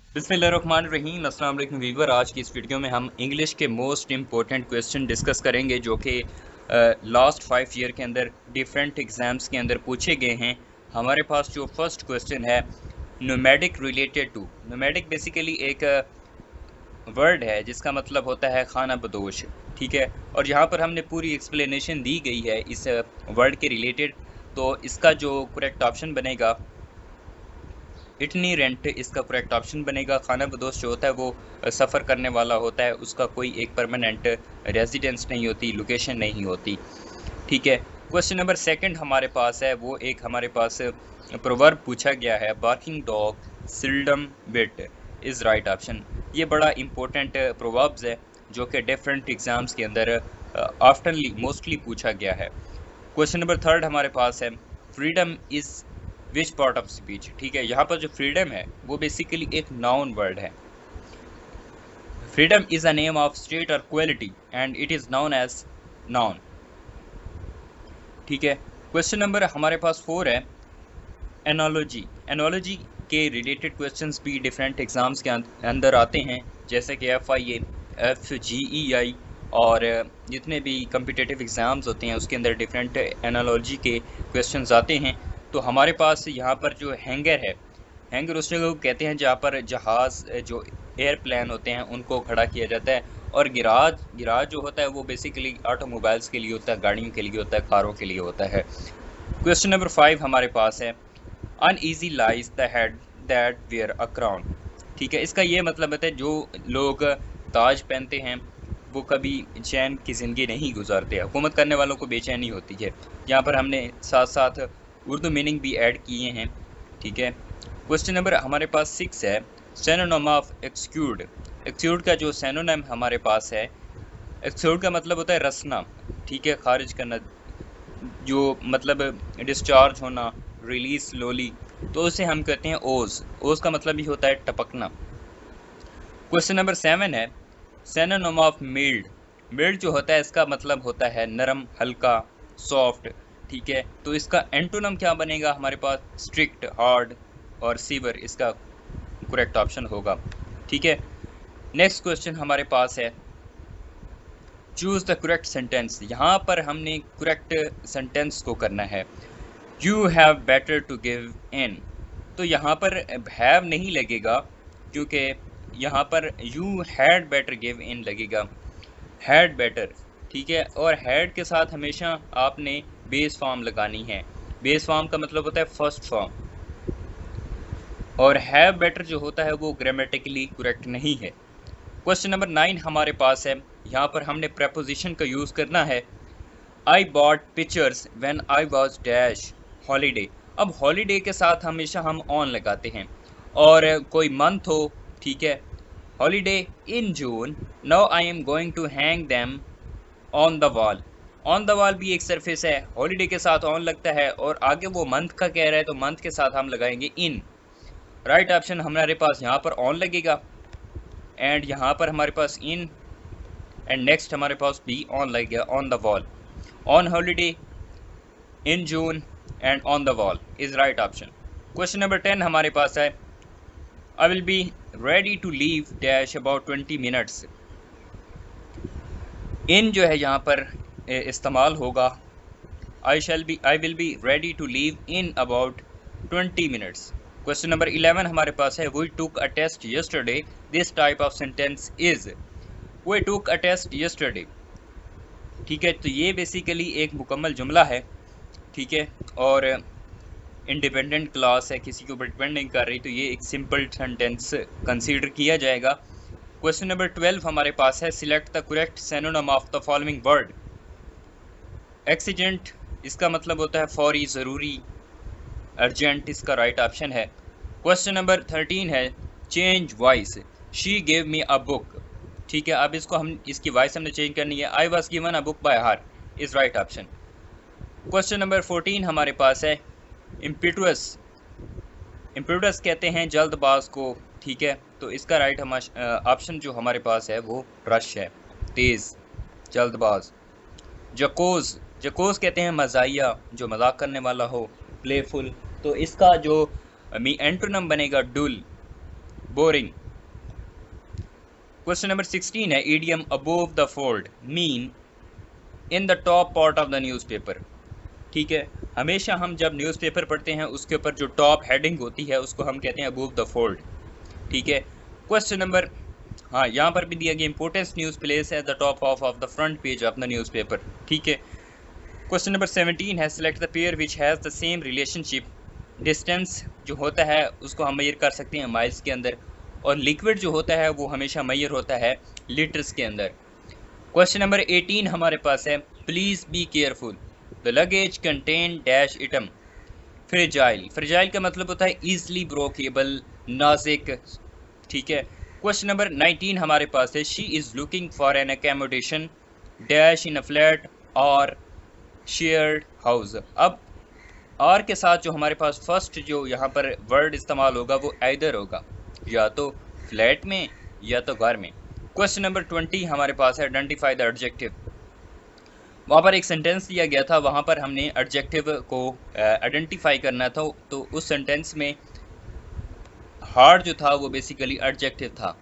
बिस्मिल्लाहिर्रहमानिर्रहीम। अस्सलाम वालेकुम व्यूअर। आज की इस वीडियो में हम इंग्लिश के मोस्ट इंपॉर्टेंट क्वेश्चन डिस्कस करेंगे जो कि लास्ट 5 ईयर के अंदर डिफरेंट एग्जाम्स के अंदर पूछे गए हैं। हमारे पास जो फर्स्ट क्वेश्चन है nomadic related to. Nomadic basically एक वर्ड है जिसका मतलब होता है खाना बदोश, ठीक है। और यहाँ पर हमने पूरी एक्सप्लेनेशन दी गई है इस वर्ड के रिलेटेड। तो इसका जो करेक्ट ऑप्शन बनेगा इटनी रेंट इसका करेक्ट ऑप्शन बनेगा। खाना बदोश जो होता है वो सफ़र करने वाला होता है, उसका कोई एक परमानेंट रेजिडेंस नहीं होती, लोकेशन नहीं होती, ठीक है। क्वेश्चन नंबर सेकंड हमारे पास है, वो एक हमारे पास प्रोवर्ब पूछा गया है, barking dog seldom bite is right option. ये बड़ा इंपॉर्टेंट प्रोवर्ब्स है जो कि डिफरेंट एग्जाम्स के अंदर आफ्टरली मोस्टली पूछा गया है। क्वेश्चन नंबर थर्ड हमारे पास है, freedom is which part of speech, ठीक है। यहाँ पर जो फ्रीडम है वो बेसिकली एक नाउन वर्ड है। Freedom is a name of state और quality and it is known as noun, ठीक है। क्वेश्चन नंबर हमारे पास 4 है, एनोलॉजी। एनोलॉजी के रिलेटेड क्वेश्चंस भी डिफरेंट एग्जाम्स के अंदर आते हैं, जैसे कि FIA, FGEI और जितने भी कम्पिटिटिव एग्ज़ाम्स होते हैं उसके अंदर डिफरेंट एनालॉजी के क्वेश्चंस आते हैं। तो हमारे पास यहाँ पर जो हैंगर है, हैंगर उस जगह को कहते हैं जहाँ पर जहाज़ जो एयरप्लेन होते हैं उनको खड़ा किया जाता है। और गिराज गिराज जो होता है वो बेसिकली ऑटोमोबाइल्स के लिए होता है, गाड़ियों के लिए होता है, कारों के लिए होता है। क्वेश्चन नंबर 5 हमारे पास है, uneasy lies the head that wear a crown, ठीक है। इसका ये मतलब है जो लोग ताज पहनते हैं वो कभी चैन की ज़िंदगी नहीं गुजारते, हुकूमत करने वालों को बेचैनी होती है। यहाँ पर हमने साथ साथ उर्दू मीनिंग भी ऐड किए हैं, ठीक है। क्वेश्चन नंबर हमारे पास 6 है, सिनोनिम ऑफ एक्सक्यूड। एक्सक्यूड का जो सिनोनिम हमारे पास है, एक्सक्यूड का मतलब होता है रसना, ठीक है, खारिज करना, जो मतलब डिस्चार्ज होना, रिलीज स्लोली, तो उसे हम कहते हैं ओज। ओज का मतलब ही होता है टपकना। क्वेश्चन नंबर 7 है, सिनोनिम ऑफ मिल्ड। मिल्ड जो होता है इसका मतलब होता है नरम, हल्का, सॉफ्ट, ठीक है। तो इसका एंटोनम क्या बनेगा हमारे पास, स्ट्रिक्ट, हार्ड और सीवर इसका करेक्ट ऑप्शन होगा, ठीक है। नेक्स्ट क्वेश्चन हमारे पास है, चूज द करेक्ट सेंटेंस। यहाँ पर हमने करेक्ट सेंटेंस को करना है। You have better to give in, तो यहाँ पर हैव नहीं लगेगा क्योंकि यहाँ पर you had better give in लगेगा, हैड बेटर, ठीक है। और हैड के साथ हमेशा आपने बेस फॉर्म लगानी है। बेस फॉर्म का मतलब होता है फर्स्ट फॉर्म, और हैव बेटर जो होता है वो ग्रामेटिकली करेक्ट नहीं है। क्वेश्चन नंबर 9 हमारे पास है, यहाँ पर हमने प्रेपोजिशन का यूज़ करना है। I bought pictures when I was dash holiday. अब हॉलीडे के साथ हमेशा हम ऑन लगाते हैं, और कोई मंथ हो, ठीक है, holiday in June, now I am going to hang them on the wall. On the wall भी एक सरफेस है, हॉलीडे के साथ ऑन लगता है, और आगे वो मंथ का कह रहा है तो मंथ के साथ हम लगाएंगे इन। राइट ऑप्शन हमारे पास यहाँ पर ऑन लगेगा, एंड यहाँ पर हमारे पास इन, एंड नेक्स्ट हमारे पास भी ऑन लगेगा, on the wall. On holiday, in June and on the wall is right option. Question number 10 हमारे पास है, I will be ready to leave dash about 20 minutes. In जो है यहाँ पर इस्तेमाल होगा, I will be ready to leave in about 20 minutes. Question number 11 हमारे पास है, we took a test yesterday, this type of sentence is. We took a test yesterday, ठीक है। तो ये बेसिकली एक मुकम्मल जुमला है, ठीक है, और इंडिपेंडेंट क्लास है, किसी के ऊपर डिपेंड नहीं कर रही, तो ये एक सिंपल सेंटेंस कंसीडर किया जाएगा। क्वेश्चन नंबर 12 हमारे पास है, select the correct synonym of the following word. Exigent इसका मतलब होता है फौरी, ज़रूरी, अर्जेंट इसका राइट ऑप्शन है। क्वेश्चन नंबर 13 है, change voice, she gave me a book, ठीक है। अब इसको हम इसकी वॉइस हमने चेंज करनी है, I was given a book by her is right option. Question number 14 हमारे पास है, इम्पिटुअस। इम्पिटुअस कहते हैं जल्दबाज को, ठीक है। तो इसका राइट ऑप्शन जो हमारे पास है वो रश है, तेज़, जल्दबाज। जकोज, जकोज कहते हैं मजाहिया, जो मजाक करने वाला हो, प्लेफुल। तो इसका जो एंटोनम बनेगा डुल, बोरिंग, क्वेश्चन नंबर 16 है idiom above the fold mean in the top part of the newspaper. ठीक है, हमेशा हम जब न्यूज़पेपर पढ़ते हैं उसके ऊपर जो टॉप हेडिंग होती है उसको हम कहते हैं अबोव द फोल्ड। ठीक है, क्वेश्चन नंबर, हाँ यहाँ पर भी दिया गया importance news place at the top of the front page of the newspaper. ठीक है, क्वेश्चन नंबर 17 है select the pair which has the same relationship. Distance जो होता है उसको हम मेजर कर सकते हैं माइल्स के अंदर, और लिक्विड जो होता है वो हमेशा मेजर होता है लीटर्स के अंदर। क्वेश्चन नंबर 18 हमारे पास है please be careful the luggage contain dash item fragile. Fragile का मतलब होता है ईजिली ब्रोकेबल, नाजिक। ठीक है, क्वेश्चन नंबर 19 हमारे पास है she is looking for an accommodation dash in a flat और शेयर्ड हाउस। अब आर के साथ जो हमारे पास फर्स्ट जो यहाँ पर वर्ड इस्तेमाल होगा वो आइदर होगा, या तो फ्लैट में या तो घर में। क्वेश्चन नंबर 20 हमारे पास है आइडेंटिफाई द एडजेक्टिव। वहाँ पर एक सेंटेंस दिया गया था, वहाँ पर हमने एडजेक्टिव को आइडेंटिफाई करना था, तो उस सेंटेंस में हार्ड जो था वो बेसिकली एडजेक्टिव था।